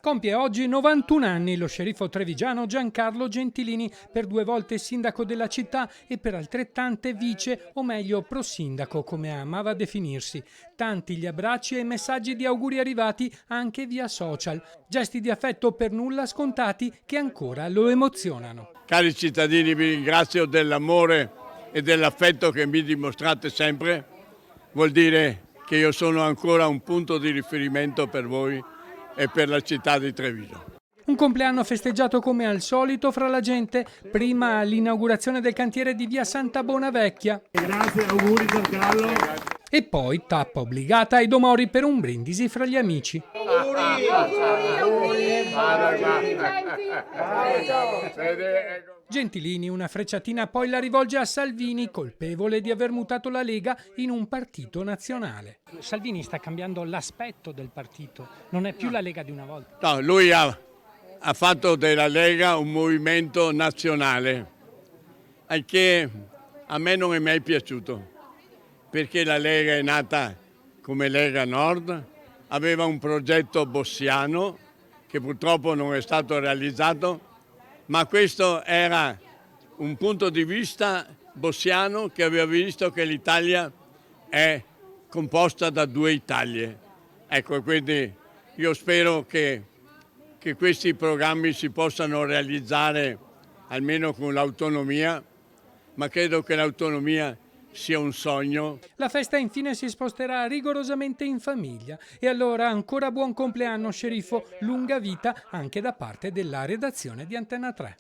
Compie oggi 91 anni lo sceriffo trevigiano Giancarlo Gentilini, per 2 volte sindaco della città e per altrettante vice, o meglio prosindaco come amava definirsi. Tanti gli abbracci e i messaggi di auguri arrivati anche via social, gesti di affetto per nulla scontati che ancora lo emozionano. Cari cittadini, vi ringrazio dell'amore e dell'affetto che mi dimostrate sempre. Vuol dire che io sono ancora un punto di riferimento per voi e per la città di Treviso. Un compleanno festeggiato come al solito fra la gente, prima l'inaugurazione del cantiere di via Santa Bonavecchia. Grazie, auguri Giancarlo. E poi tappa obbligata ai Domori per un brindisi fra gli amici. Gentilini una frecciatina poi la rivolge a Salvini, colpevole di aver mutato la Lega in un partito nazionale. Salvini sta cambiando l'aspetto del partito, non è più la Lega di una volta. No, lui ha fatto della Lega un movimento nazionale, che a me non è mai piaciuto, perché la Lega è nata come Lega Nord, aveva un progetto bossiano che purtroppo non è stato realizzato, ma questo era un punto di vista bossiano che aveva visto che l'Italia è composta da 2 Italie. Ecco, quindi io spero che questi programmi si possano realizzare almeno con l'autonomia, ma credo che l'autonomia sia un sogno. La festa infine si sposterà rigorosamente in famiglia e allora ancora buon compleanno sceriffo, lunga vita anche da parte della redazione di Antenna 3.